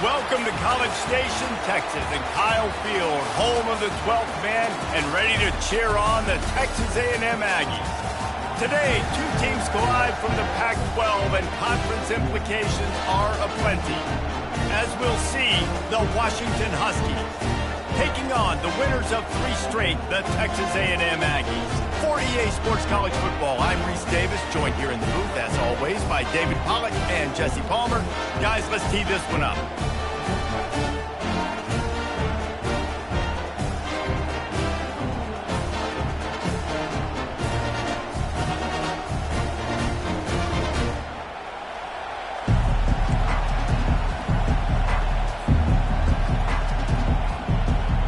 Welcome to College Station, Texas, and Kyle Field, home of the 12th man, and ready to cheer on the Texas A&M Aggies. Today, two teams collide from the Pac-12, and conference implications are aplenty. As we'll see, the Washington Huskies taking on the winners of 3 straight, the Texas A&M Aggies. For EA Sports College Football, I'm Reese Davis, joined here in the booth, as always, by David Pollack and Jesse Palmer. Guys, let's tee this one up.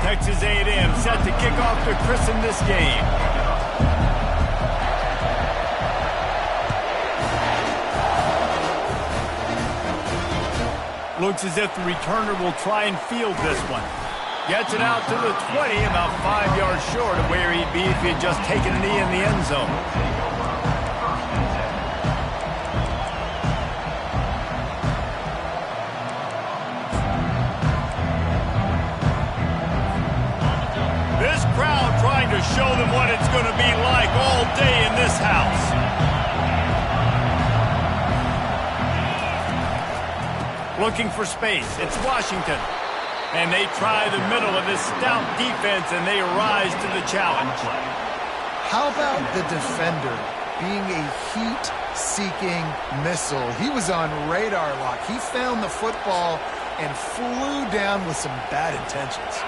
Texas A&M set to kick off to christen this game. Looks as if the returner will try and field this one. Gets it out to the 20, about 5 yards short of where he'd be if he had just taken a knee in the end zone. This crowd trying to show them what it's going to be like all day in this house. Looking for space. It's Washington. And they try the middle of this stout defense, and they rise to the challenge. How about the defender being a heat-seeking missile? He was on radar lock. He found the football and flew down with some bad intentions.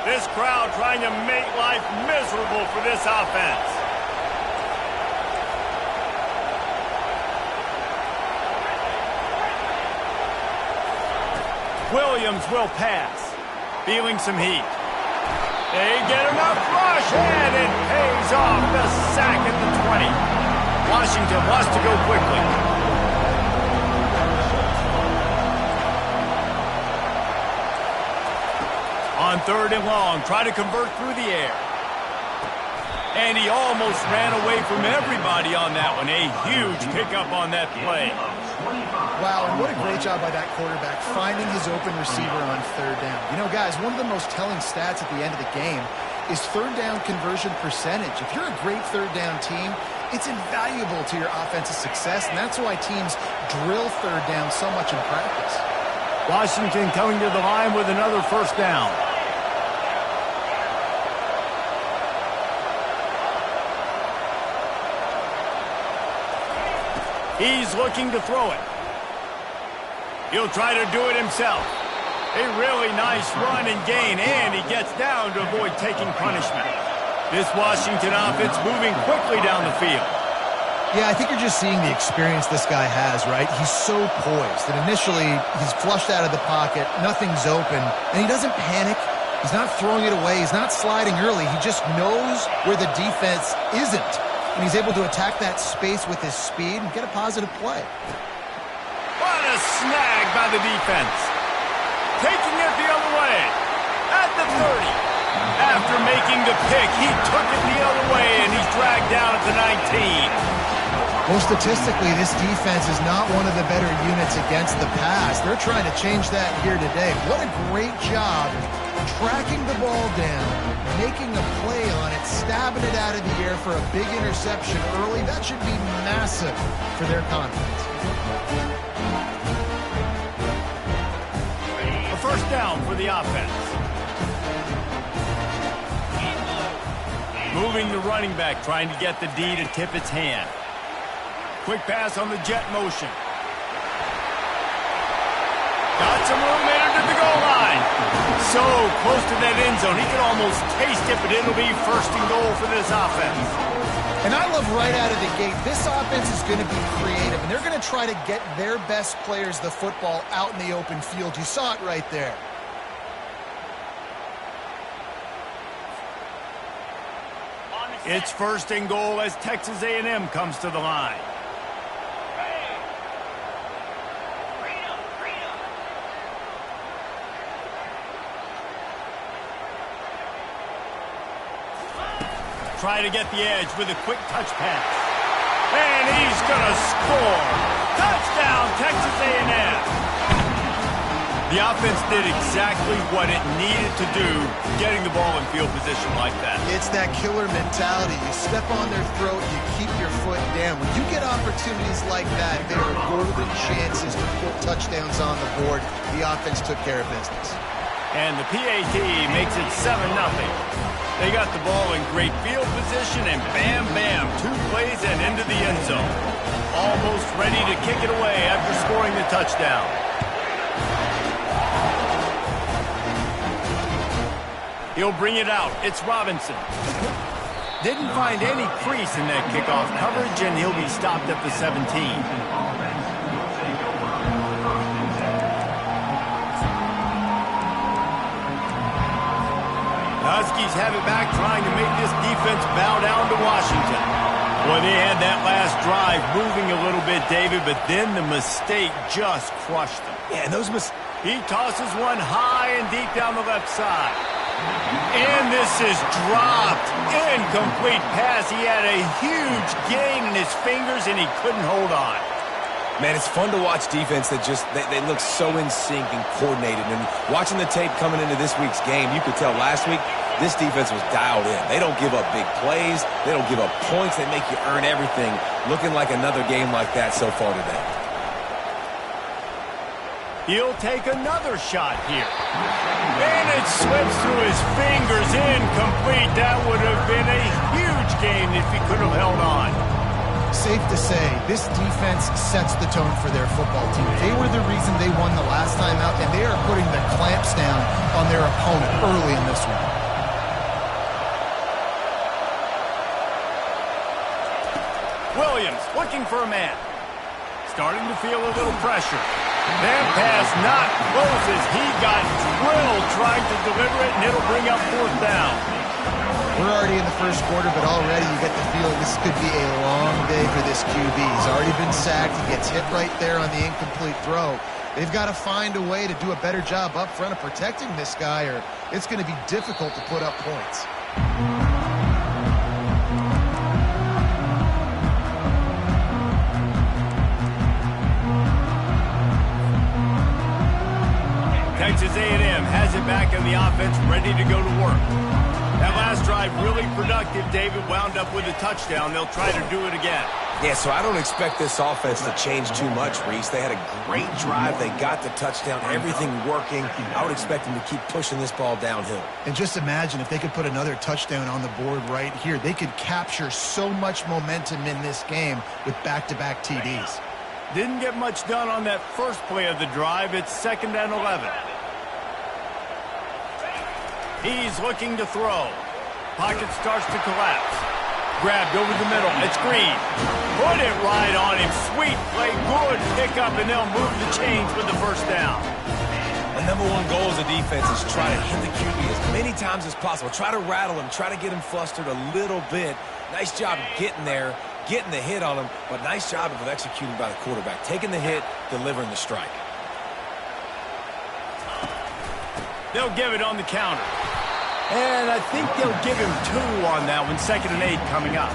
This crowd trying to make life miserable for this offense. Williams will pass. Feeling some heat. They get enough rush, and it pays off. The sack at the 20. Washington wants to go quickly. On 3rd and long, try to convert through the air. And he almost ran away from everybody on that one. A huge pickup on that play. Wow, and what a great job by that quarterback, finding his open receiver on 3rd down. You know, guys, one of the most telling stats at the end of the game is 3rd down conversion percentage. If you're a great 3rd down team, it's invaluable to your offensive success, and that's why teams drill 3rd down so much in practice. Washington coming to the line with another 1st down. He's looking to throw it. He'll try to do it himself. A really nice run and gain, and he gets down to avoid taking punishment. This Washington offense moving quickly down the field. Yeah, I think you're just seeing the experience this guy has, right? He's so poised that initially he's flushed out of the pocket, nothing's open, and he doesn't panic. He's not throwing it away. He's not sliding early. He just knows where the defense isn't. And he's able to attack that space with his speed and get a positive play. What a snag by the defense. Taking it the other way. At the 30. After making the pick, he took it the other way, and he's dragged down at the 19. Well, statistically, this defense is not one of the better units against the pass. They're trying to change that here today. What a great job tracking the ball down, making a play on it, stabbing it out of the air for a big interception early. That should be massive for their confidence. A 1st down for the offense. Moving the running back, trying to get the D to tip its hand. Quick pass on the jet motion. Got some room entered at the goal line. So close to that end zone. He can almost taste it, but it'll be 1st and goal for this offense. And I love right out of the gate, this offense is going to be creative, and they're going to try to get their best players the football out in the open field. You saw it right there. It's 1st and goal as Texas A&M comes to the line. Try to get the edge with a quick touch pass. And he's going to score. Touchdown, Texas A&M. The offense did exactly what it needed to do, getting the ball in field position like that. It's that killer mentality. You step on their throat, you keep your foot down. When you get opportunities like that, there are golden chances to put touchdowns on the board. The offense took care of business. And the PAT makes it 7-0. They got the ball in great field position, and bam, bam, 2 plays and into the end zone. Almost ready to kick it away after scoring the touchdown. He'll bring it out. It's Robinson. Didn't find any crease in that kickoff coverage, and he'll be stopped at the 17. Huskies have it back, trying to make this defense bow down to Washington. Boy, they had that last drive moving a little bit, David, but then the mistake just crushed them. Yeah, and those He tosses one high and deep down the left side. And this is dropped. Incomplete pass. He had a huge gain in his fingers, and he couldn't hold on. Man, it's fun to watch defense that just, they look so in sync and coordinated. And watching the tape coming into this week's game, you could tell last week this defense was dialed in. They don't give up big plays. They don't give up points. They make you earn everything. Looking like another game like that so far today. He'll take another shot here. And it slips through his fingers. Incomplete. That would have been a huge game if he could have held on. Safe to say, this defense sets the tone for their football team. They were the reason they won the last time out, and they are putting the clamps down on their opponent early in this one. Williams looking for a man. Starting to feel a little pressure. That pass not close as he got drilled trying to deliver it, and it'll bring up 4th down. We're already in the first quarter, but already you get the feeling this could be a long day for this QB. He's already been sacked. He gets hit right there on the incomplete throw. They've got to find a way to do a better job up front of protecting this guy, or it's going to be difficult to put up points. Texas A&M has it back in the offense, ready to go to work. That last drive really productive. David wound up with a touchdown. They'll try to do it again. Yeah, so I don't expect this offense to change too much, Reese. They had a great drive. They got the touchdown, everything working. I would expect them to keep pushing this ball downhill. And just imagine if they could put another touchdown on the board right here. They could capture so much momentum in this game with back-to-back TDs. Didn't get much done on that first play of the drive. It's 2nd and 11. He's looking to throw. Pocket starts to collapse. Grabbed over the middle. It's Green. Put it right on him. Sweet play. Good pickup, and they'll move the chains with the 1st down. The number one goal as a defense is try to hit the QB as many times as possible. Try to rattle him. Try to get him flustered a little bit. Nice job getting there, getting the hit on him, but nice job of executing by the quarterback. Taking the hit, delivering the strike. They'll give it on the counter. And I think they'll give him 2 on that one. 2nd and 8 coming up.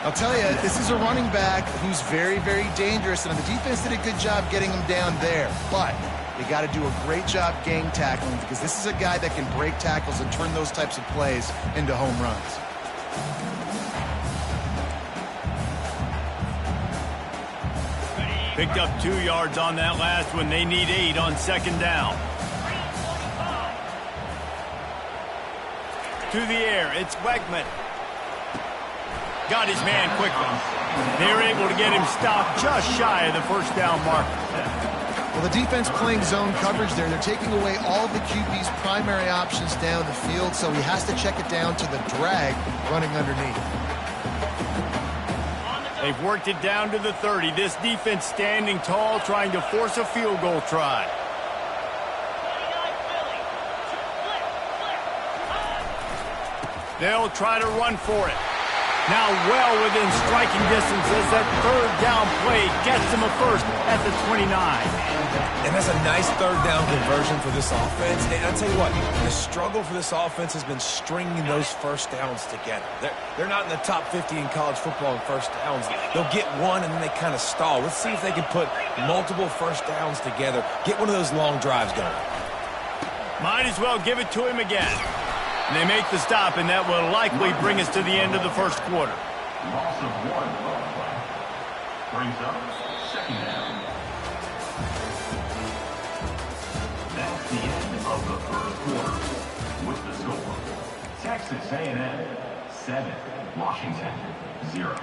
I'll tell you, this is a running back who's very, very dangerous, and the defense did a good job getting him down there. But they got to do a great job gang tackling, because this is a guy that can break tackles and turn those types of plays into home runs. Picked up 2 yards on that last one. They need 8 on 2nd down. To the air, it's Wegman. Got his man quickly. They were able to get him stopped just shy of the 1st down marker. Well, the defense playing zone coverage there. They're taking away all the QB's primary options down the field, so he has to check it down to the drag running underneath. They've worked it down to the 30. This defense standing tall, trying to force a field goal try. They'll try to run for it. Now well within striking distance as that third down play gets him a first at the 29. And that's a nice third down conversion for this offense. And I'll tell you what, the struggle for this offense has been stringing those first downs together. They're not in the top 50 in college football in first downs. They'll get one and then they kind of stall. Let's see if they can put multiple first downs together, get one of those long drives going. Might as well give it to him again. And they make the stop, and that will likely bring us to the end of the first quarter. Loss of 1 brings up second down. That's the end of the first quarter. With the score, Texas A&M 7, Washington 0.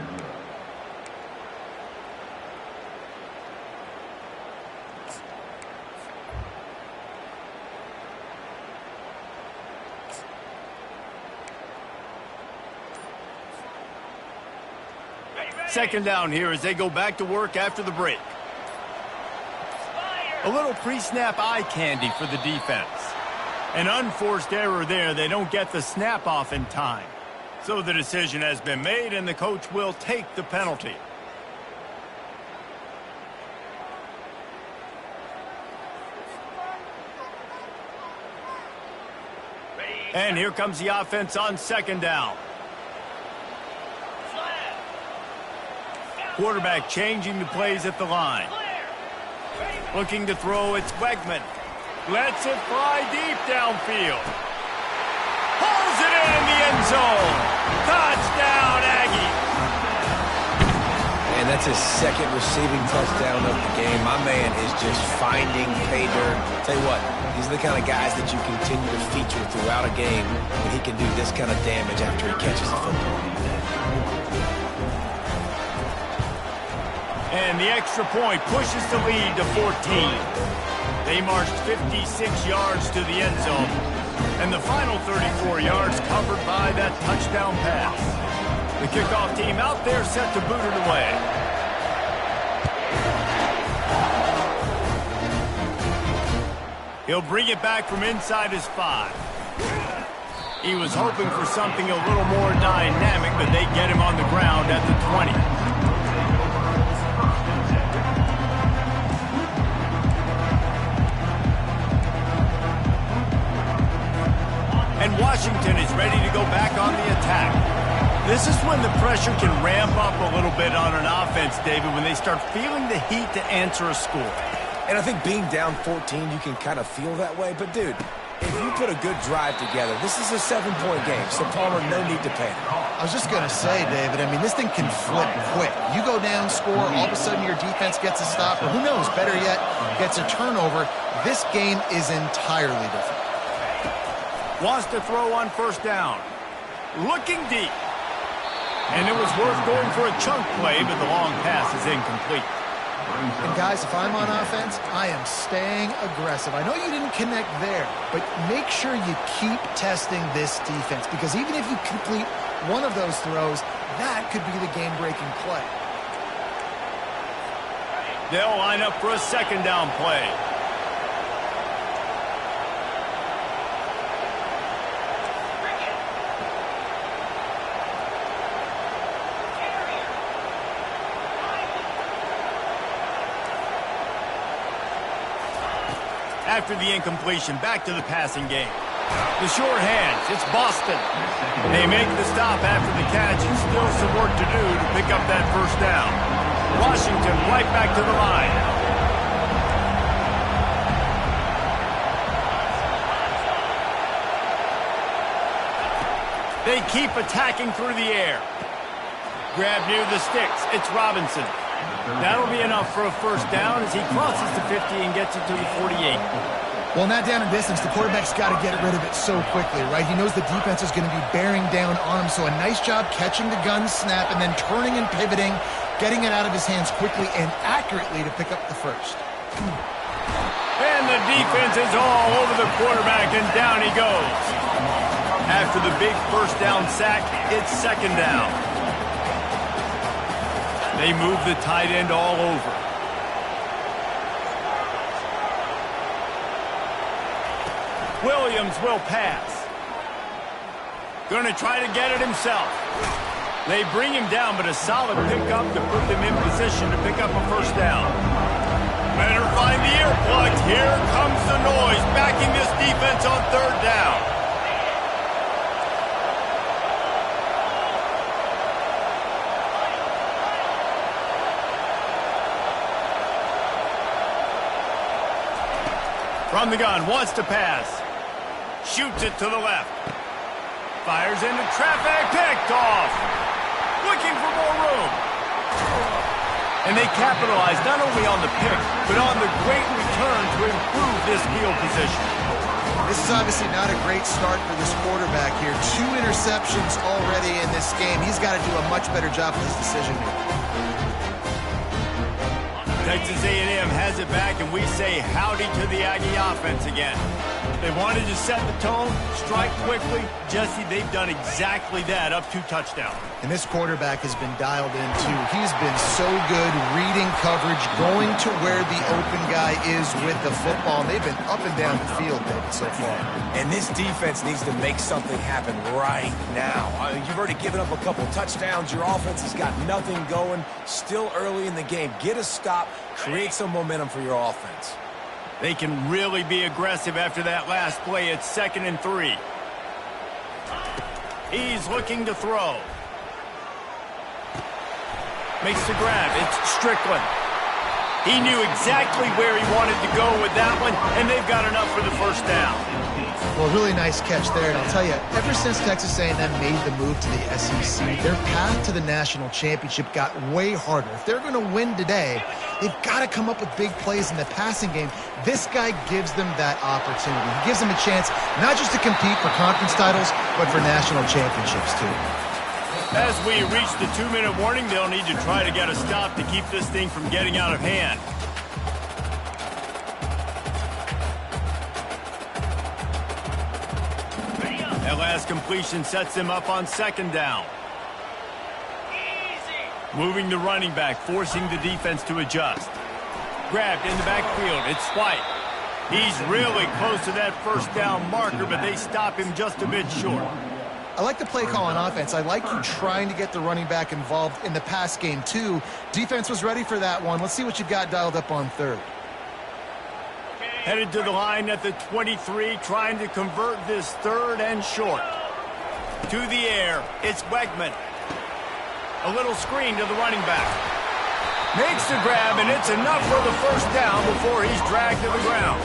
Second down here as they go back to work after the break. A little pre-snap eye candy for the defense. An unforced error there. They don't get the snap off in time. So the decision has been made, and the coach will take the penalty. And here comes the offense on second down. Quarterback changing the plays at the line. Looking to throw, it's Wegman. Lets it fly deep downfield. Pulls it in the end zone. Touchdown, Aggie. And that's his second receiving touchdown of the game. My man is just finding pay dirt. Tell you what, these are the kind of guys that you continue to feature throughout a game when he can do this kind of damage after he catches the football. And the extra point pushes the lead to 14. They marched 56 yards to the end zone. And the final 34 yards covered by that touchdown pass. The kickoff team out there set to boot it away. He'll bring it back from inside his 5. He was hoping for something a little more dynamic, but they get him on the ground at the 20. And Washington is ready to go back on the attack. This is when the pressure can ramp up a little bit on an offense, David, when they start feeling the heat to answer a score. And I think being down 14, you can kind of feel that way. But, dude, if you put a good drive together, this is a 7-point game, so Palmer, no need to panic. I was just going to say, David, I mean, this thing can flip quick. You go down, score, all of a sudden your defense gets a stop, or who knows, better yet, gets a turnover. This game is entirely different. Wants to throw on first down. Looking deep. And it was worth going for a chunk play, but the long pass is incomplete. And guys, if I'm on offense, I am staying aggressive. I know you didn't connect there, but make sure you keep testing this defense, because even if you complete one of those throws, that could be the game-breaking play. They'll line up for a second down play. After the incompletion, back to the passing game. The short hands, it's Boston. They make the stop after the catch, and still some work to do to pick up that first down. Washington right back to the line. They keep attacking through the air. Grab near the sticks, it's Robinson. That'll be enough for a first down as he crosses the 50 and gets it to the 48. Well, in that down and distance, the quarterback's got to get rid of it so quickly, right? He knows the defense is going to be bearing down on him, so a nice job catching the gun snap and then turning and pivoting, getting it out of his hands quickly and accurately to pick up the first. And the defense is all over the quarterback, and down he goes. After the big first down sack, it's second down. They move the tight end all over. Williams will pass. Going to try to get it himself. They bring him down, but a solid pickup to put them in position to pick up a first down. Better find the earplugs. Here comes the noise, backing this defense on third down. From the gun, wants to pass. Shoots it to the left. Fires into traffic, picked off. Looking for more room. And they capitalize not only on the pick, but on the great return to improve this field position. This is obviously not a great start for this quarterback here. 2 interceptions already in this game. He's got to do a much better job with his decision making. Texas A&M has it back, and we say howdy to the Aggie offense again. They wanted to set the tone, strike quickly. Jesse, they've done exactly that, up 2 touchdowns. And this quarterback has been dialed in, too. He's been so good reading coverage, going to where the open guy is with the football. And they've been up and down the field, David, so far. And this defense needs to make something happen right now. You've already given up a couple touchdowns. Your offense has got nothing going. Still early in the game. Get a stop. Create some momentum for your offense. They can really be aggressive after that last play. It's 2nd and 3. He's looking to throw. Makes the grab. It's Strickland. He knew exactly where he wanted to go with that one, and they've got enough for the first down. Well, really nice catch there, and I'll tell you, ever since Texas A&M made the move to the SEC, their path to the national championship got way harder. If they're going to win today, they've got to come up with big plays in the passing game. This guy gives them that opportunity. He gives them a chance not just to compete for conference titles, but for national championships, too. As we reach the 2-minute warning, they'll need to try to get a stop to keep this thing from getting out of hand. That last completion sets them up on 2nd down. Moving the running back, forcing the defense to adjust. Grabbed in the backfield. It's White. He's really close to that first down marker, but they stop him just a bit short. I like the play call on offense. I like you trying to get the running back involved in the pass game, too. Defense was ready for that one. Let's see what you've got dialed up on 3rd. Headed to the line at the 23, trying to convert this 3rd and short. To the air, it's Wegman. A little screen to the running back. Makes the grab, and it's enough for the first down before he's dragged to the ground.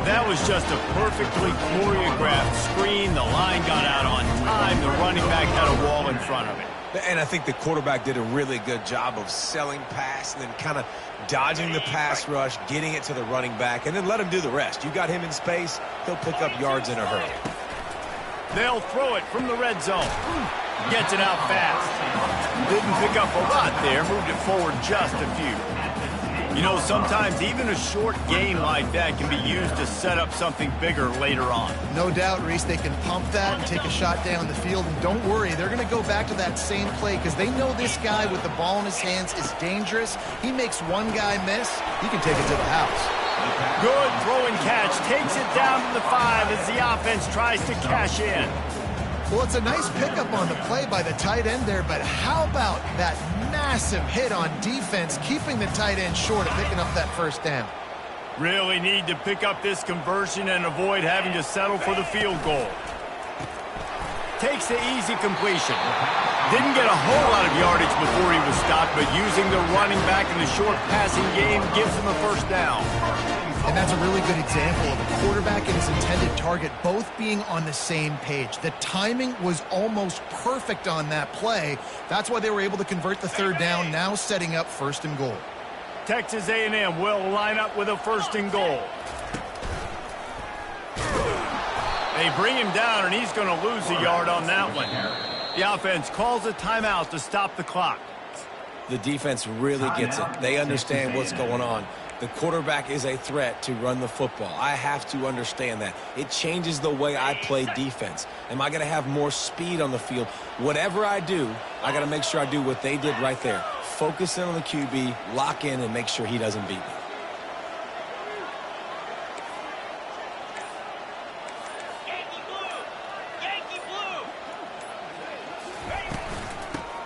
That was just a perfectly choreographed screen. The line got out on time. The running back had a wall in front of it. And I think the quarterback did a really good job of selling pass and then kind of dodging the pass rush, getting it to the running back, and then let him do the rest. You got him in space, he'll pick up yards in a hurry. They'll throw it from the red zone. Gets it out fast. Didn't pick up a lot there, moved it forward just a few. You know, sometimes even a short game like that can be used to set up something bigger later on. No doubt, Reese, they can pump that and take a shot down the field. And don't worry, they're going to go back to that same play because they know this guy with the ball in his hands is dangerous. He makes one guy miss, he can take it to the house. Good throw and catch. Takes it down to the 5 as the offense tries to cash in. Well, it's a nice pickup on the play by the tight end there, but how about that massive hit on defense, keeping the tight end short of picking up that first down? Really need to pick up this conversion and avoid having to settle for the field goal. Takes the easy completion. Didn't get a whole lot of yardage before he was stopped, but using the running back in the short passing game gives him a first down. And that's a really good example of a quarterback and his intended target both being on the same page. The timing was almost perfect on that play. That's why they were able to convert the 3rd down, now setting up 1st and goal. Texas A&M will line up with a 1st and goal. They bring him down, and he's going to lose a yard on that one. The offense calls a timeout to stop the clock. The defense really gets it. They understand what's going on. The quarterback is a threat to run the football. I have to understand that. It changes the way I play defense. Am I going to have more speed on the field? Whatever I do, I got to make sure I do what they did right there. Focus in on the QB, lock in, and make sure he doesn't beat me.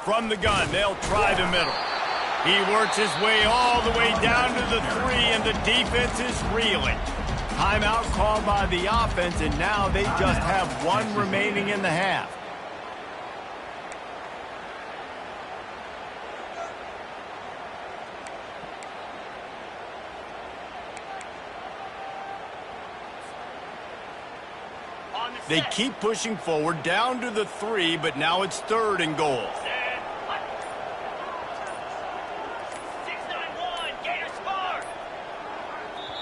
from the gun. They'll try the middle. He works his way all the way down to the 3, and the defense is reeling. Timeout called by the offense, and now they just have 1 remaining in the half. They keep pushing forward down to the 3, but now it's 3rd and goal.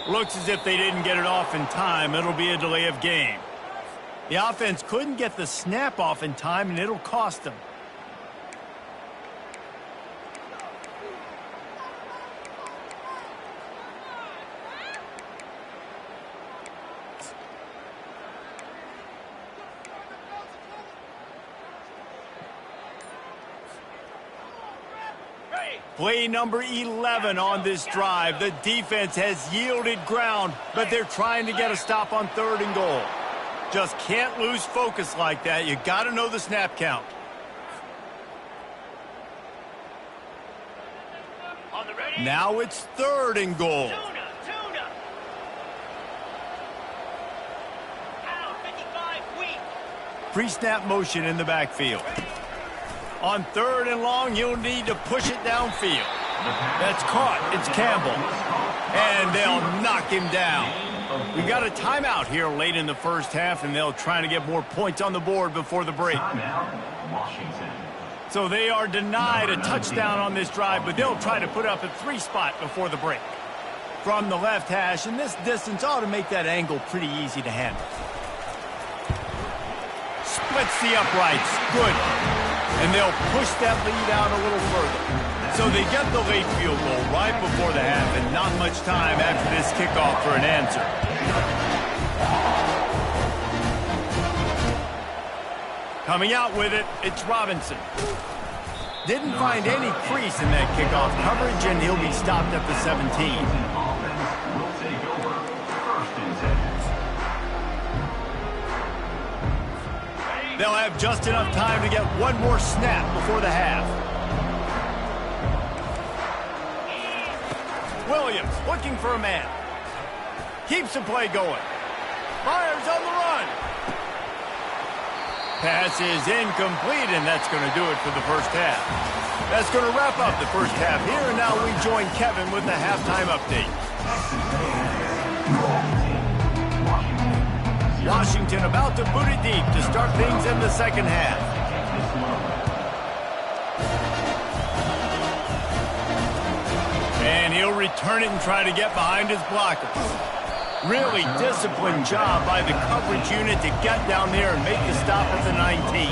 Looks as if they didn't get it off in time. It'll be a delay of game. The offense couldn't get the snap off in time, and it'll cost them. Play number 11 on this drive. The defense has yielded ground, but they're trying to get a stop on 3rd and goal. Just can't lose focus like that. You got to know the snap count. Now it's 3rd and goal. Pre-snap motion in the backfield. On 3rd and long, you'll need to push it downfield. That's caught. It's Campbell. And they'll knock him down. We got a timeout here late in the first half, and they'll try to get more points on the board before the break. So they are denied a touchdown on this drive, but they'll try to put up a 3 spot before the break. From the left hash, and this distance ought to make that angle pretty easy to handle. Splits the uprights. Good. And they'll push that lead out a little further. So they get the late field goal right before the half, and not much time after this kickoff for an answer. Coming out with it, it's Robinson. Didn't find any crease in that kickoff coverage, and he'll be stopped at the 17. They'll have just enough time to get one more snap before the half. Williams looking for a man. Keeps the play going. Fires on the run. Pass is incomplete, and that's going to do it for the first half. That's going to wrap up the first half here, and now we join Kevin with the halftime update. Washington about to boot it deep to start things in the second half. And he'll return it and try to get behind his blockers. Really disciplined job by the coverage unit to get down there and make the stop at the 19.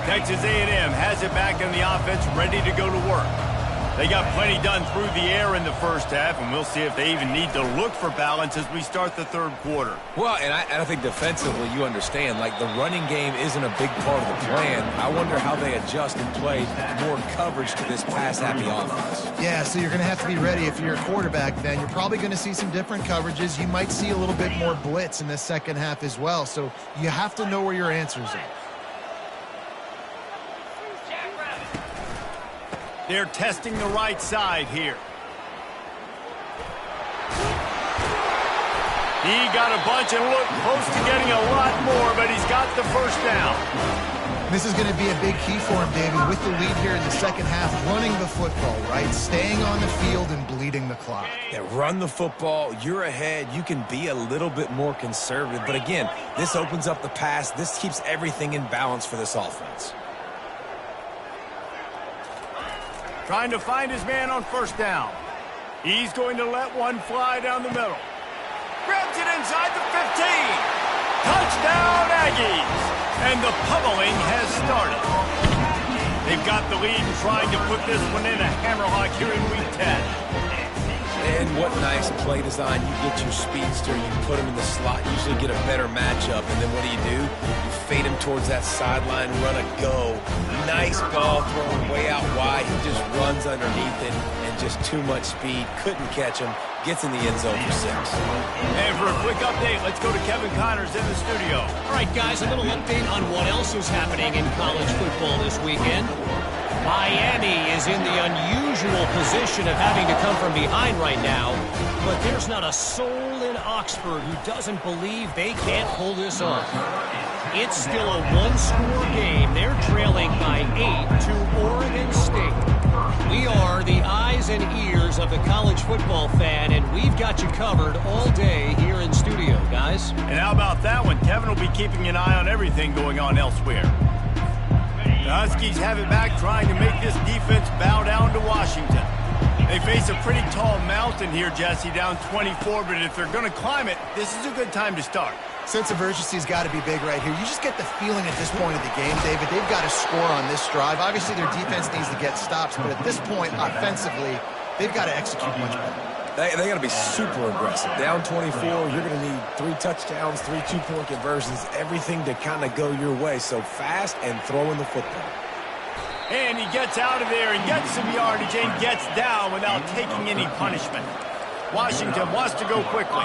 Texas A&M has it back in the offense, ready to go to work. They got plenty done through the air in the first half, and we'll see if they even need to look for balance as we start the 3rd quarter. Well, and I think defensively, you understand, like the running game isn't a big part of the plan. I wonder how they adjust and play more coverage to this pass-happy offense. Yeah, so you're going to have to be ready if you're a quarterback then. You're probably going to see some different coverages. You might see a little bit more blitz in the second half as well, so you have to know where your answers are. They're testing the right side here. He got a bunch and looked close to getting a lot more, but he's got the first down. This is going to be a big key for him, David, with the lead here in the second half, running the football, right? Staying on the field and bleeding the clock. Yeah, run the football. You're ahead. You can be a little bit more conservative. But again, this opens up the pass. This keeps everything in balance for this offense. Trying to find his man on first down. He's going to let one fly down the middle. Grabs it inside the 15. Touchdown, Aggies! And the pummeling has started. They've got the lead and trying to put this one in a hammerlock here in Week 10. And what nice play design. You get your speedster, you put him in the slot, usually get a better matchup, and then what do? You fade him towards that sideline, run a go. Nice ball thrown way out wide. He just runs underneath it, and just too much speed. Couldn't catch him. Gets in the end zone for 6. And for a quick update, let's go to Kevin Connors in the studio. All right, guys, a little update on what else is happening in college football this weekend. Miami is in the unusual position of having to come from behind right now, but there's not a soul in Oxford who doesn't believe they can't pull this off. It's still a one-score game. They're trailing by 8 to Oregon State. We are the eyes and ears of the college football fan, and we've got you covered all day here in studio, guys. And how about that one? Kevin will be keeping an eye on everything going on elsewhere. The Huskies have it back, trying to make this defense bow down to Washington. They face a pretty tall mountain here, Jesse, down 24, but if they're going to climb it, this is a good time to start. Sense of urgency's got to be big right here. You just get the feeling at this point of the game, David, they've got to score on this drive. Obviously, their defense needs to get stops, but at this point, offensively, they've got to execute much better. They got to be super aggressive. Down 24, you're going to need 3 touchdowns, 3 two-point conversions, everything to kind of go your way. So fast and throwing the football. And he gets out of there and gets some yardage and gets down without taking any punishment. Washington wants to go quickly.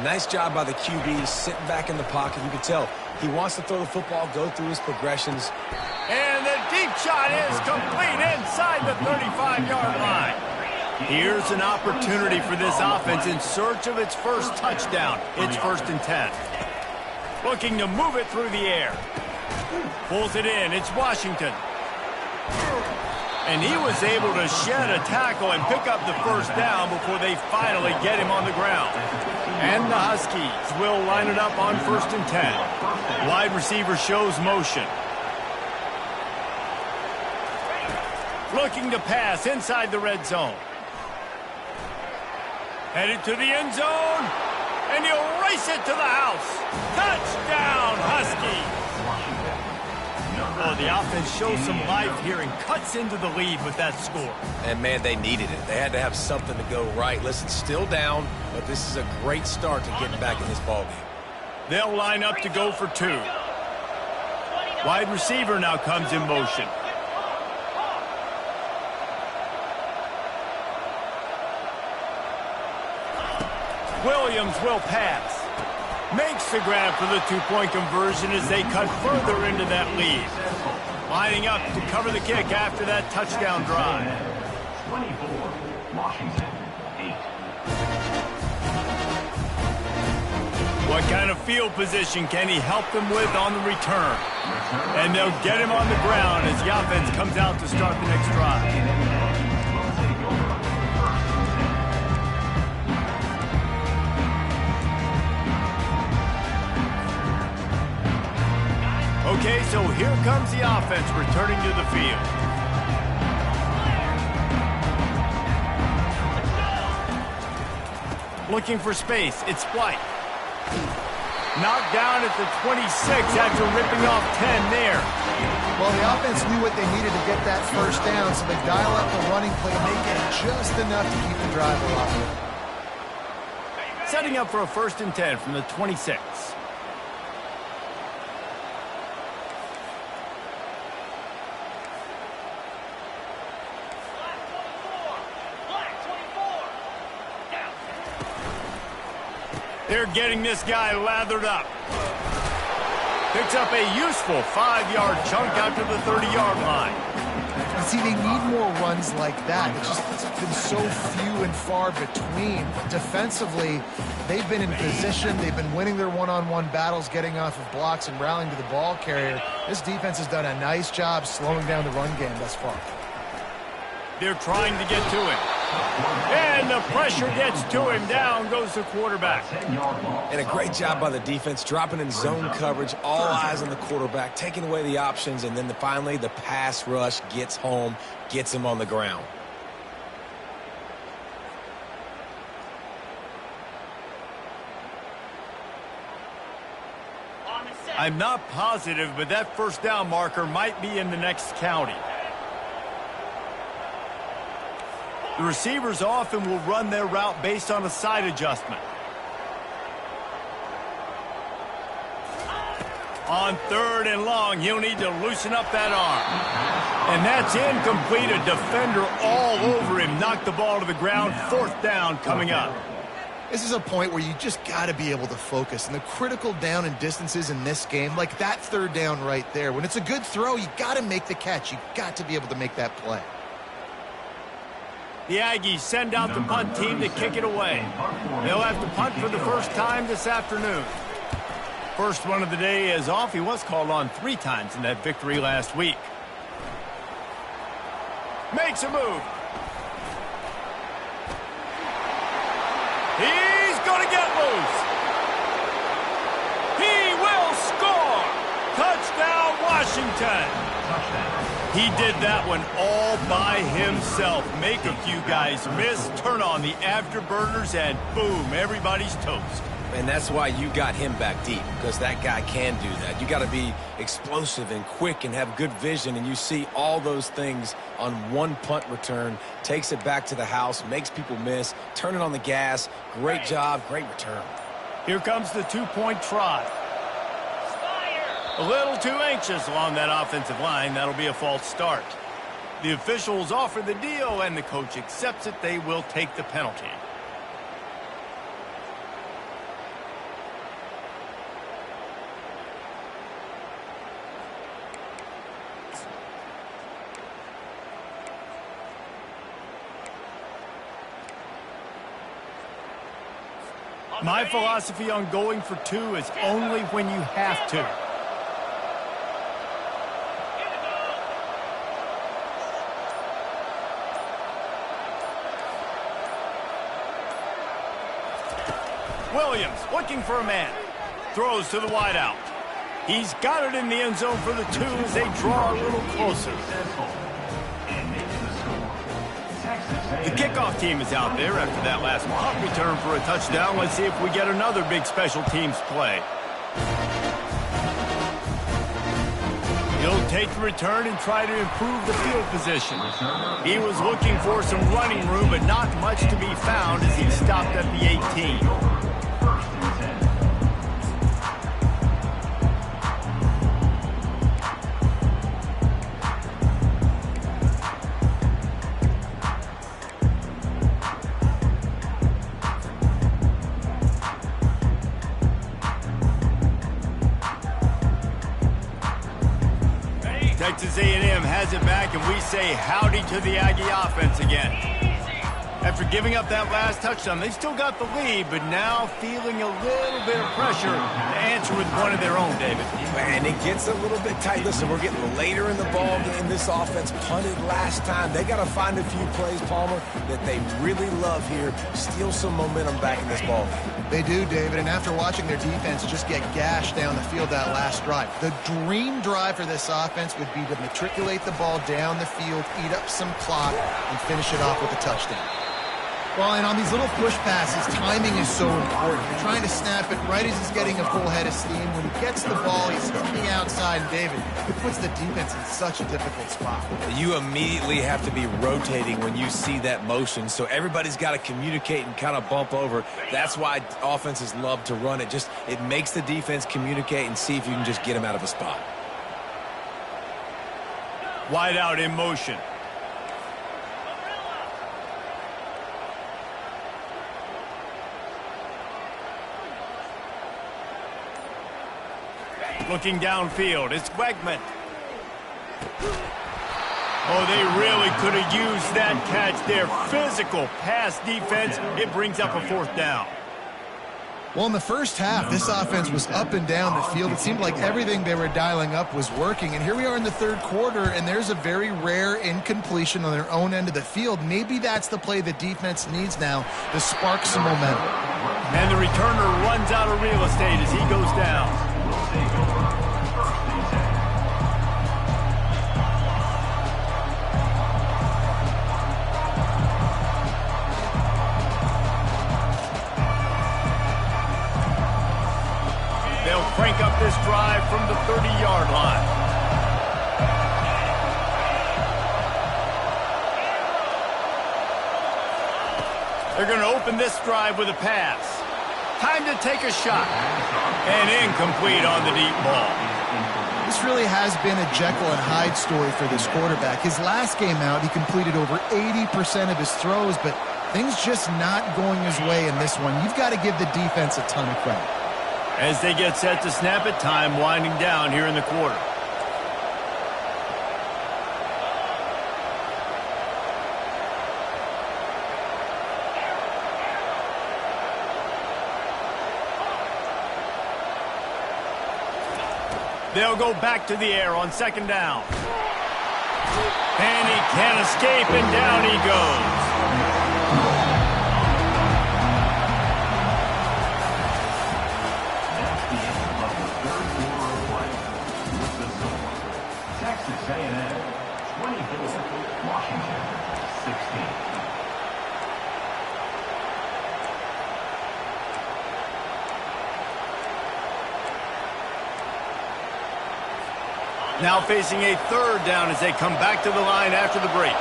Nice job by the QB, sitting back in the pocket. You can tell he wants to throw the football, go through his progressions. And the deep shot is complete inside the 35-yard line. Here's an opportunity for this offense in search of its first touchdown. It's 1st and 10. Looking to move it through the air. Pulls it in. It's Washington. And he was able to shed a tackle and pick up the first down before they finally get him on the ground. And the Huskies will line it up on 1st and 10. Wide receiver shows motion. Looking to pass inside the red zone. Headed to the end zone. And he'll race it to the house. Touchdown, Huskies! Oh, the offense shows some life here and cuts into the lead with that score. And, man, they needed it. They had to have something to go right. Listen, still down, but this is a great start to getting back in this ballgame. They'll line up to go for 2. Wide receiver now comes in motion. Williams will pass. Makes the grab for the 2-point conversion as they cut further into that lead. Lining up to cover the kick after that touchdown drive. 24, Washington, 8. What kind of field position can he help them with on the return? And they'll get him on the ground as the offense comes out to start the next drive. Okay, so here comes the offense returning to the field. Looking for space. It's White. Knocked down at the 26 after ripping off 10 there. Well, the offense knew what they needed to get that first down, so they dial up the running play and they get just enough to keep the drive alive. Setting up for a 1st and 10 from the 26. They're getting this guy lathered up. Picks up a useful 5-yard chunk out to the 30-yard line. And see, they need more runs like that. It's been so few and far between. Defensively, they've been in position. They've been winning their one-on-one battles, getting off of blocks and rallying to the ball carrier. This defense has done a nice job slowing down the run game thus far. They're trying to get to him. And the pressure gets to him. Down goes the quarterback. And a great job by the defense, dropping in zone coverage, all eyes on the quarterback, taking away the options, and then finally the pass rush gets home, gets him on the ground. I'm not positive, but that first down marker might be in the next county. The receivers often will run their route based on a side adjustment. On 3rd and long, he'll need to loosen up that arm. And that's incomplete. A defender all over him. Knocked the ball to the ground. 4th down coming up. This is a point where you just got to be able to focus. And the critical down and distances in this game, like that 3rd down right there, when it's a good throw, you got to make the catch. You got to be able to make that play. The Aggies send out the punt team to kick it away. They'll have to punt for the first time this afternoon. First one of the day is off. He was called on 3 times in that victory last week. Makes a move. He's going to get loose. He will score. Touchdown, Washington. He did that one all by himself. Make a few guys miss, turn on the afterburners, and boom, everybody's toast. And that's why you got him back deep, because that guy can do that. You got to be explosive and quick and have good vision, and you see all those things on one punt return. Takes it back to the house, makes people miss, turning on the gas. Great job, great return. Here comes the 2-point try. A little too anxious along that offensive line. That'll be a false start. The officials offer the deal, and the coach accepts it. They will take the penalty. My philosophy on going for 2 is only when you have to. Williams looking for a man. Throws to the wideout. He's got it in the end zone for the 2 as they draw a little closer. The kickoff team is out there after that last punt return for a touchdown. Let's see if we get another big special teams play. He'll take the return and try to improve the field position. He was looking for some running room, but not much to be found as he stopped at the 18. Texas A&M has it back, and we say howdy to the Aggie offense again. After giving up that last touchdown, they still got the lead, but now feeling a little bit of pressure to answer with one of their own, David. And it gets a little bit tight. Listen, we're getting later in the ball game. This offense punted last time. They got to find a few plays, Palmer, that they really love here. Steal some momentum back in this ball game. They do, David, and after watching their defense just get gashed down the field that last drive, the dream drive for this offense would be to matriculate the ball down the field, eat up some clock, and finish it off with a touchdown. Well, and on these little push passes, timing is so important. You're trying to snap it right as he's getting a full head of steam. When he gets the ball, he's hitting outside, and David, it puts the defense in such a difficult spot. You immediately have to be rotating when you see that motion, so everybody's got to communicate and kind of bump over. That's why offenses love to run it. Just it makes the defense communicate and see if you can just get them out of a spot. Wide out in motion. Looking downfield, it's Wegman. Oh, they really could have used that catch there. Physical pass defense. It brings up a 4th down. Well, in the first half, this offense was up and down the field. It seemed like everything they were dialing up was working. And here we are in the 3rd quarter, and there's a very rare incompletion on their own end of the field. Maybe that's the play the defense needs now to spark some momentum. And the returner runs out of real estate as he goes down. They'll crank up this drive from the 30-yard line. They're going to open this drive with a pass. Time to take a shot. And incomplete on the deep ball. This really has been a Jekyll and Hyde story for this quarterback. His last game out, he completed over 80% of his throws, but things just not going his way in this one. You've got to give the defense a ton of credit. As they get set to snap it, time winding down here in the quarter. They'll go back to the air on second down. And he can't escape, and down he goes. That's the end of the third quarter of play. With the score, Texas A&M 24, Washington 16. Now facing a third down as they come back to the line after the break.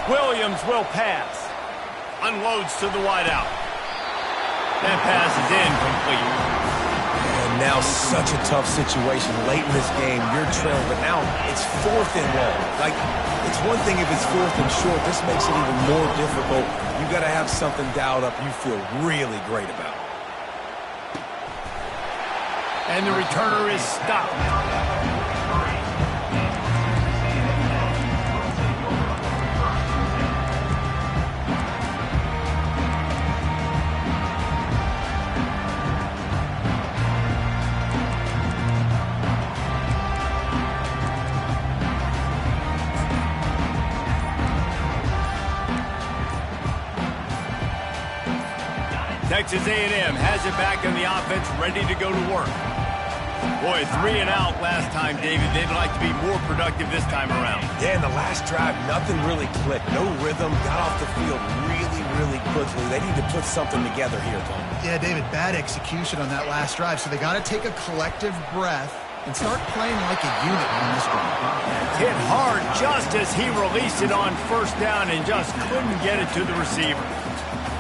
Williams will pass. Unloads to the wideout. That pass is incomplete. And now such a tough situation late in this game. You're trailing, but now it's 4th and long. Like, it's one thing if it's 4th and short. This makes it even more difficult. You got to have something dialed up you feel really great about. And the returner is stopped. Texas A&M has it back on the offense, ready to go to work. Boy, 3 and out last time, David. They'd like to be more productive this time around. Yeah, in the last drive, nothing really clicked. No rhythm, got off the field really quickly. They need to put something together here, Tom. Yeah, David, bad execution on that last drive, so they got to take a collective breath and start playing like a unit on this one. Hit hard just as he released it on first down and just couldn't get it to the receiver.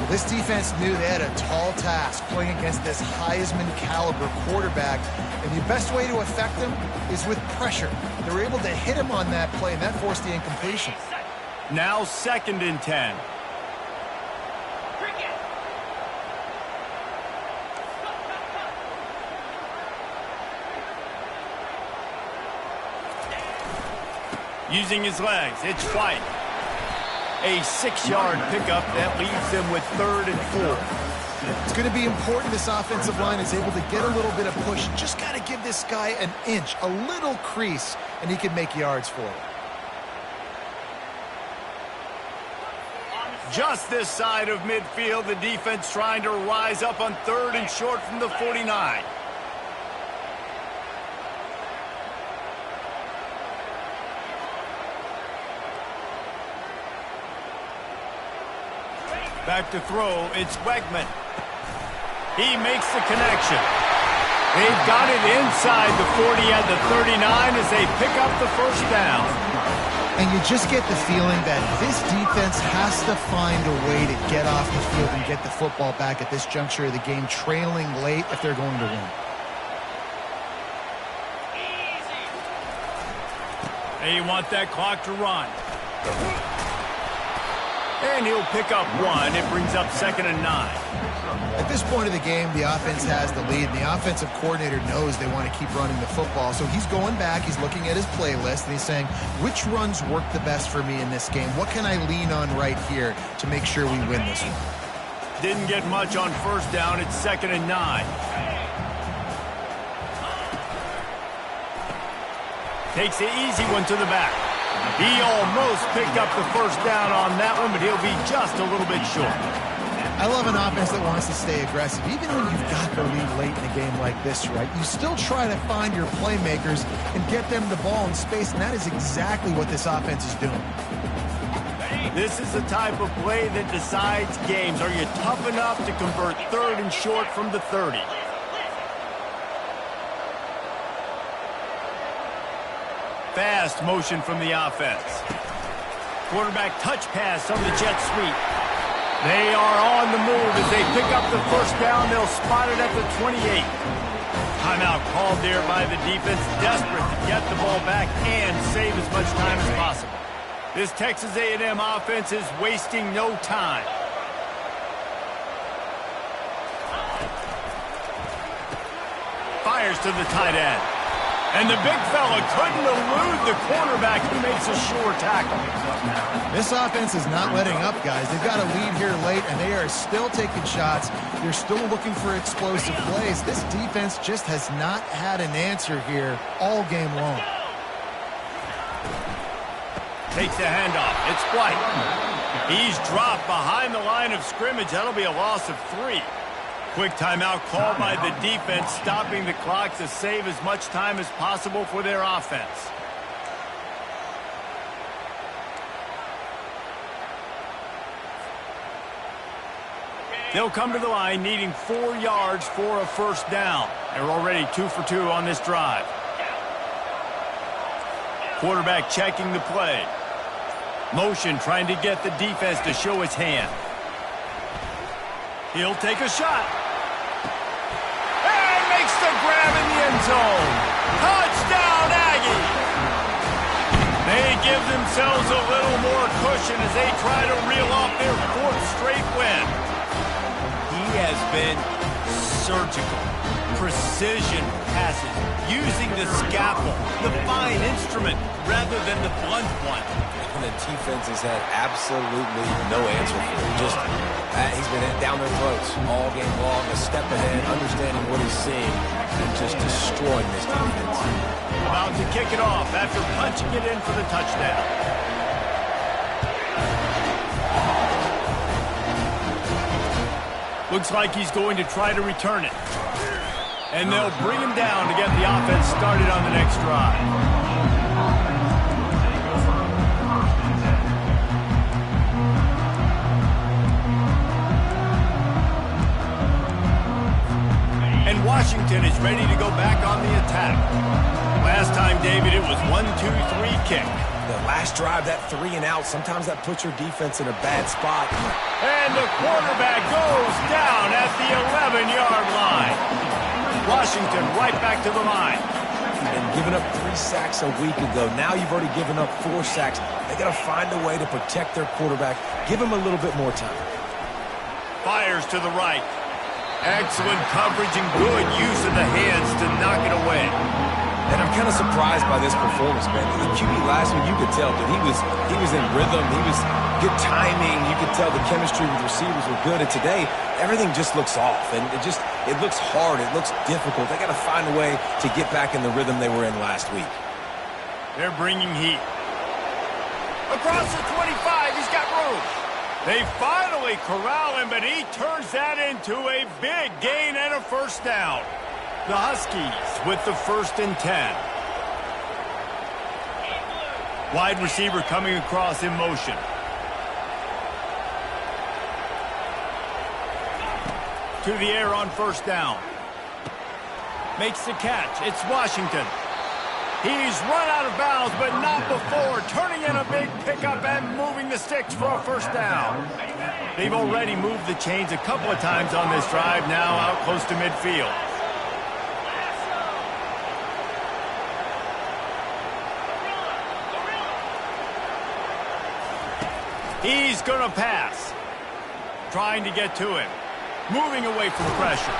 This defense knew they had a tall task playing against this Heisman-caliber quarterback, and the best way to affect him is with pressure. They were able to hit him on that play, and that forced the incompletion. Now 2nd and 10. Using his legs, it's White. A 6-yard pickup that leaves them with 3rd and 4. It's going to be important this offensive line is able to get a little bit of push. Just got to give this guy an inch, a little crease, and he can make yards for it. Just this side of midfield, the defense trying to rise up on 3rd and short from the 49. Back to throw, it's Wegman. He makes the connection. They've got it inside the 40 and the 39 as they pick up the first down. And you just get the feeling that this defense has to find a way to get off the field and get the football back at this juncture of the game, trailing late if they're going to win. They want that clock to run. And he'll pick up 1. It brings up 2nd and 9. At this point of the game, the offense has the lead, and the offensive coordinator knows they want to keep running the football. So he's going back, he's looking at his playlist, and he's saying, which runs work the best for me in this game? What can I lean on right here to make sure we win this one? Didn't get much on first down. It's 2nd and 9. Takes the easy one to the back. He almost picked up the first down on that one, but he'll be just a little bit short. I love an offense that wants to stay aggressive. Even when you've got the lead late in a game like this, right, you still try to find your playmakers and get them the ball in space, and that is exactly what this offense is doing. This is the type of play that decides games. Are you tough enough to convert 3rd and short from the 30? Fast motion from the offense. Quarterback touch pass on the jet sweep. They are on the move as they pick up the first down. They'll spot it at the 28. Timeout called there by the defense, desperate to get the ball back and save as much time as possible. This Texas A&M offense is wasting no time. Fires to the tight end. And the big fella couldn't elude the cornerback who makes a sure tackle. This offense is not letting up, guys. They've got a lead here late, and they are still taking shots. They're still looking for explosive plays. This defense just has not had an answer here all game long. Takes the handoff. It's White. He's dropped behind the line of scrimmage. That'll be a loss of 3. Quick timeout called by the defense, stopping the clock to save as much time as possible for their offense. They'll come to the line needing 4 yards for a first down. They're already 2 for 2 on this drive. Quarterback checking the play. Motion trying to get the defense to show his hand. He'll take a shot. And makes the grab in the end zone. Touchdown, Aggie! They give themselves a little more cushion as they try to reel off their 4th straight win. He has been surgical. Precision passes, using the scalpel, the fine instrument, rather than the blunt one. And the defense has had absolutely no answer for him. Just, he's been down their throats all game long, a step ahead, understanding what he's seeing, and just destroying this defense. About to kick it off after punching it in for the touchdown. Looks like he's going to try to return it. And they'll bring him down to get the offense started on the next drive. And Washington is ready to go back on the attack. Last time, David, it was 1-2-3 kick. The last drive, that 3 and out, sometimes that puts your defense in a bad spot. And the quarterback goes down at the 11-yard line. Washington right back to the line. And giving up 3 sacks a week ago. Now you've already given up 4 sacks. They got to find a way to protect their quarterback. Give him a little bit more time. Fires to the right. Excellent coverage and good use of the hands to knock it away. And I'm kind of surprised by this performance, man. The QB last week, you could tell that he was in rhythm. He was good timing. You could tell the chemistry with receivers were good. And today, everything just looks off. And it looks hard. It looks difficult. They got to find a way to get back in the rhythm they were in last week. They're bringing heat. Across the 25, he's got room. They finally corral him, but he turns that into a big gain and a first down. The Huskies with the 1st and 10. Wide receiver coming across in motion. To the air on first down. Makes the catch. It's Washington. He's run out of bounds, but not before turning in a big pickup and moving the sticks for a first down. They've already moved the chains a couple of times on this drive, now out close to midfield. He's going to pass. Trying to get to him. Moving away from pressure.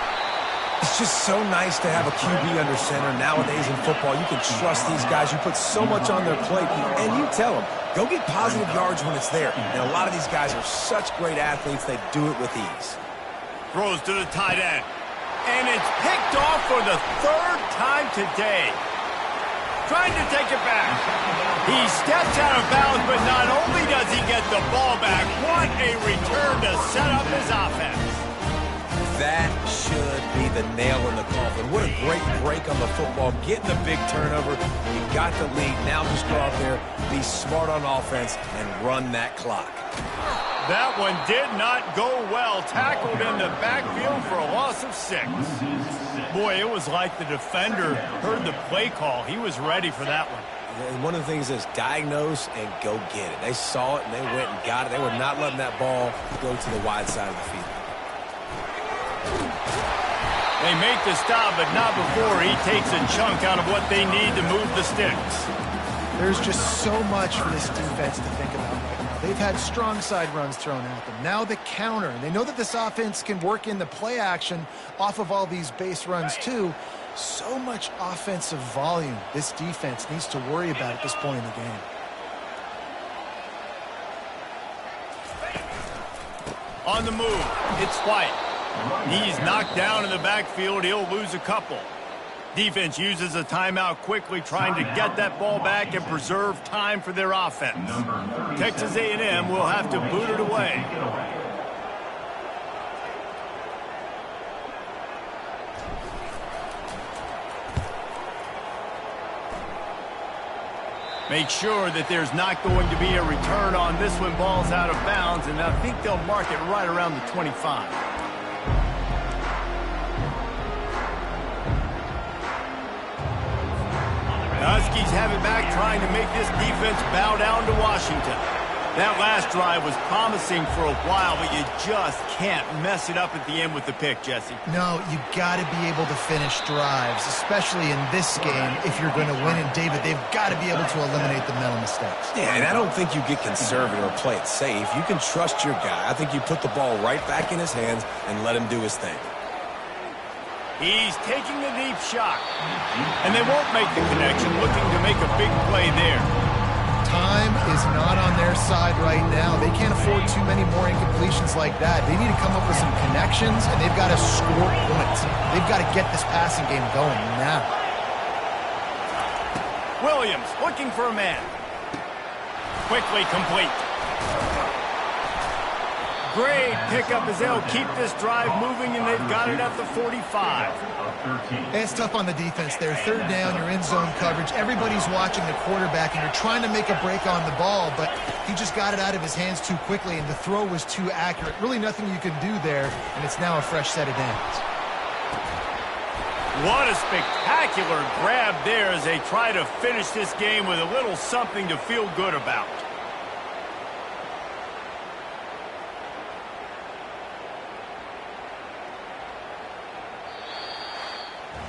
It's just so nice to have a QB under center. Nowadays in football, you can trust these guys. You put so much on their plate, and you tell them, go get positive yards when it's there. And a lot of these guys are such great athletes, they do it with ease. Throws to the tight end. And it's picked off for the 3rd time today. Trying to take it back. He steps out of bounds, but not only does he get the ball back, what a return to set up his offense. That should be the nail in the coffin. What a great break on the football, getting the big turnover. You got the lead. Now just go out there, be smart on offense, and run that clock. That one did not go well. Tackled in the backfield for a loss of 6. Boy, it was like the defender heard the play call. He was ready for that one. And one of the things is diagnose and go get it. They saw it and they went and got it. They were not letting that ball go to the wide side of the field. They make the stop, but not before he takes a chunk out of what they need to move the sticks. There's just so much for this defense to think about right now. They've had strong side runs thrown at them. Now the counter. And they know that this offense can work in the play action off of all these base runs too. So much offensive volume this defense needs to worry about at this point in the game. On the move, it's White. He's knocked down in the backfield. He'll lose a couple. Defense uses a timeout quickly, trying to get that ball back and preserve time for their offense. Texas A&M will have to boot it away. Make sure that there's not going to be a return on this when ball's out of bounds, and I think they'll mark it right around the 25. The Huskies have it back, trying to make this defense bow down to Washington. That last drive was promising for a while, but you just can't mess it up at the end with the pick, Jesse. No, you got to be able to finish drives, especially in this game if you're going to win. And, David, they've got to be able to eliminate the mental mistakes. Yeah, and I don't think you get conservative or play it safe. You can trust your guy. I think you put the ball right back in his hands and let him do his thing. He's taking the deep shot, and they won't make the connection, looking to make a big play there. Time is not on their side right now. They can't afford too many more incompletions like that. They need to come up with some connections, and they've got to score points. They've got to get this passing game going now. Williams looking for a man. Quickly complete. Great pickup as they'll keep this drive moving, and they've got it at the 45. It's tough on the defense there. Third down, you're in zone coverage. Everybody's watching the quarterback, and you're trying to make a break on the ball, but he just got it out of his hands too quickly, and the throw was too accurate. Really nothing you can do there, and it's now a fresh set of downs. What a spectacular grab there as they try to finish this game with a little something to feel good about.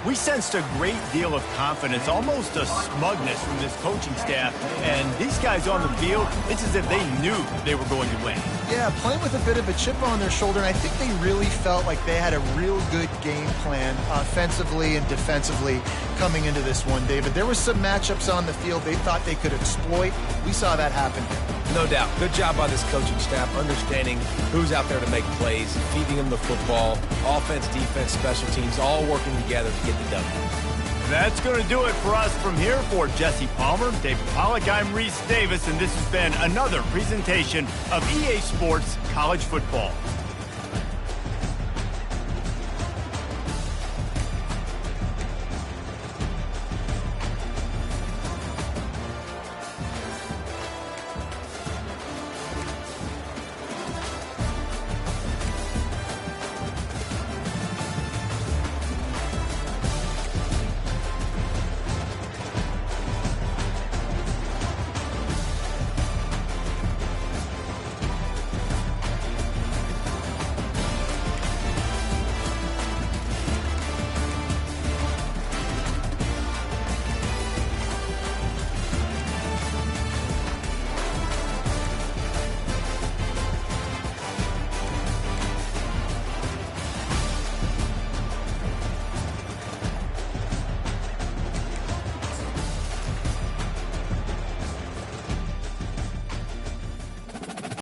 We sensed a great deal of confidence, almost a smugness from this coaching staff. And these guys on the field, it's as if they knew they were going to win. Yeah, playing with a bit of a chip on their shoulder, and I think they really felt like they had a real good game plan offensively and defensively coming into this one, David. There were some matchups on the field they thought they could exploit. We saw that happen. No doubt. Good job by this coaching staff, understanding who's out there to make plays, feeding them the football, offense, defense, special teams, all working together to get the W. That's going to do it for us from here. For Jesse Palmer, David Pollack, I'm Reese Davis, and this has been another presentation of EA Sports College Football.